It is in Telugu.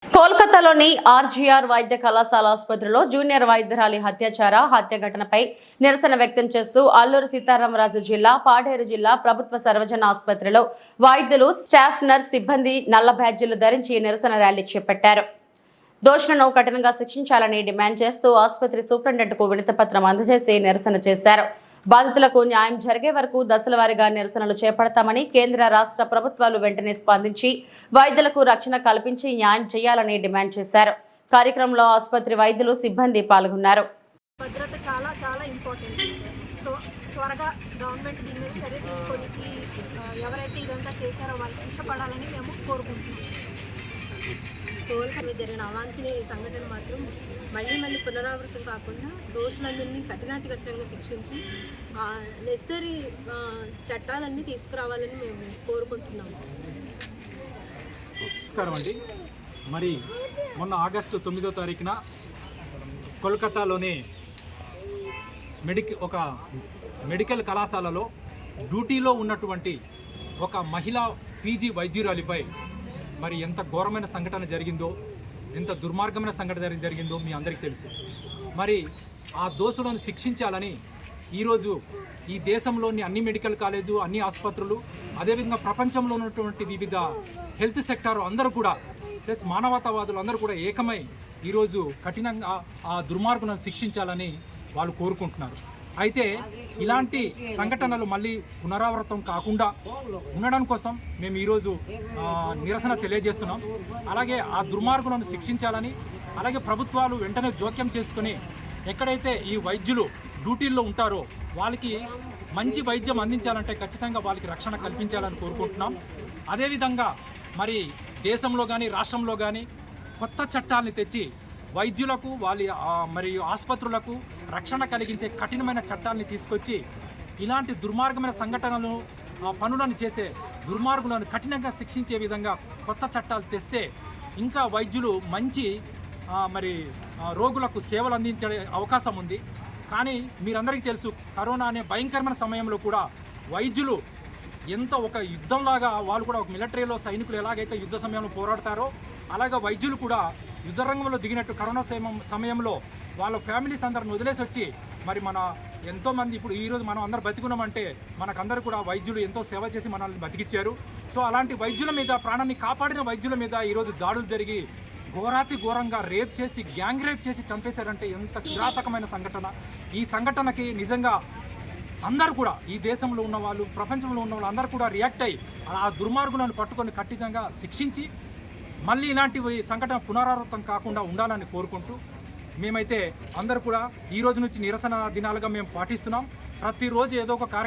కోల్కతాలోని ఆర్జీఆర్ వైద్య కళాశాల ఆసుపత్రిలో జూనియర్ వైద్యురాలి హత్య ఘటనపై నిరసన వ్యక్తం చేస్తూ అల్లూరు సీతారామరాజు జిల్లా పాడేరు జిల్లా ప్రభుత్వ సర్వజన ఆసుపత్రిలో వైద్యులు స్టాఫ్ నర్స్ సిబ్బంది నల్ల బ్యాడ్జీలు ధరించి నిరసన ర్యాలీ చేపట్టారు. దోషులను కఠినంగా శిక్షించాలని డిమాండ్ చేస్తూ ఆసుపత్రి సూపరింటెండెంట్కు వినతిపత్రం అందజేసి నిరసన చేశారు. బాధితులకు న్యాయం జరిగే వరకు దశలవారీగా నిరసనలు చేపడతామని, కేంద్ర రాష్ట్ర ప్రభుత్వాలు వెంటనే స్పందించి వైద్యులకు రక్షణ కల్పించి న్యాయం చేయాలని డిమాండ్ చేశారు. కార్యక్రమంలో ఆసుపత్రి వైద్యులు సిబ్బంది పాల్గొన్నారు. భద్రత చాలా చాలా ఇంపార్టెంట్. సో త్వరగా గవర్నమెంట్ దీని మీద చర్య తీసుకొని ఎవరైతే ఇదంతా చేశారో వాళ్ళకి శిక్ష పడాలని మేము కోరుకుంటున్నాం. కోల్కతాలో జరిగిన అవాంఛనీయ సంఘటన మాత్రం మళ్ళీ పునరావృతం కాకుండా దోషులందరినీ కఠినంగా శిక్షించి నెసరీ చట్టాలన్నీ తీసుకురావాలని మేము కోరుకుంటున్నాము. నమస్కారం అండి. మరి మొన్న ఆగస్టు 9వ తారీఖున కోల్కతాలోని ఒక మెడికల్ కళాశాలలో డ్యూటీలో ఉన్నటువంటి ఒక మహిళా పీజీ వైద్యురాలిపై మరి ఎంత ఘోరమైన సంఘటన జరిగిందో, ఎంత దుర్మార్గమైన సంఘటన జరిగిందో మీ అందరికీ తెలుసు. మరి ఆ దోషులను శిక్షించాలని ఈరోజు ఈ దేశంలోని అన్ని మెడికల్ కాలేజు, అన్ని ఆసుపత్రులు, అదేవిధంగా ప్రపంచంలో ఉన్నటువంటి వివిధ హెల్త్ సెక్టార్ అందరూ కూడా ప్లస్ మానవతావాదులు అందరూ కూడా ఏకమై ఈరోజు కఠినంగా ఆ దుర్మార్గులను శిక్షించాలని వాళ్ళు కోరుకుంటున్నారు. అయితే ఇలాంటి సంఘటనలు మళ్ళీ పునరావృతం కాకుండా ఉండడం కోసం మేము ఈరోజు నిరసన తెలియజేస్తున్నాం. అలాగే ఆ దుర్మార్గులను శిక్షించాలని, అలాగే ప్రభుత్వాలు వెంటనే జోక్యం చేసుకుని ఎక్కడైతే ఈ వైద్యులు డ్యూటీల్లో ఉంటారో వాళ్ళకి మంచి వైద్యం అందించాలంటే ఖచ్చితంగా వాళ్ళకి రక్షణ కల్పించాలని కోరుకుంటున్నాం. అదేవిధంగా మరి దేశంలో కానీ రాష్ట్రంలో కానీ కొత్త చట్టాలని తెచ్చి వైద్యులకు మరియు ఆసుపత్రులకు రక్షణ కలిగించే కఠినమైన చట్టాలని తీసుకొచ్చి ఇలాంటి దుర్మార్గమైన సంఘటనలు పనులను చేసే దుర్మార్గులను కఠినంగా శిక్షించే విధంగా కొత్త చట్టాలు తెస్తే ఇంకా వైద్యులు మంచి రోగులకు సేవలు అందించే అవకాశం ఉంది. కానీ మీరందరికీ తెలుసు, కరోనా అనే భయంకరమైన సమయంలో కూడా వైద్యులు ఎంత ఒక యుద్ధంలాగా వాళ్ళు కూడా ఒక మిలిటరీలో సైనికులు ఎలాగైతే యుద్ధ సమయంలో పోరాడతారో అలాగే వైద్యులు కూడా యుద్ధ రంగంలో దిగినట్టు కరోనా సమయంలో వాళ్ళ ఫ్యామిలీస్ అందరిని వదిలేసి వచ్చి మరి మన ఎంతోమంది ఇప్పుడు ఈరోజు మనం అందరు బతికున్నామంటే మనకందరూ కూడా వైద్యులు ఎంతో సేవ చేసి మనల్ని బతికిచ్చారు. సో అలాంటి వైద్యుల మీద, ప్రాణాన్ని కాపాడిన వైద్యుల మీద ఈరోజు దాడులు జరిగి ఘోరంగా రేప్ చేసి, గ్యాంగ్ రేప్ చేసి చంపేశారంటే ఎంత కిరాతకమైన సంఘటన. ఈ సంఘటనకి నిజంగా అందరూ కూడా, ఈ దేశంలో ఉన్న వాళ్ళు, ప్రపంచంలో ఉన్న వాళ్ళు అందరూ కూడా రియాక్ట్ అయ్యి ఆ దుర్మార్గులను పట్టుకొని కఠినంగా శిక్షించి మళ్ళీ ఇలాంటి సంఘటన పునరావృతం కాకుండా ఉండాలని కోరుకుంటూ మేమైతే అందరూ కూడా ఈ రోజు నుంచి నిరసన దినాలుగా మేము పాటిస్తున్నాం. ప్రతిరోజు ఏదో ఒక కార్యక్రమం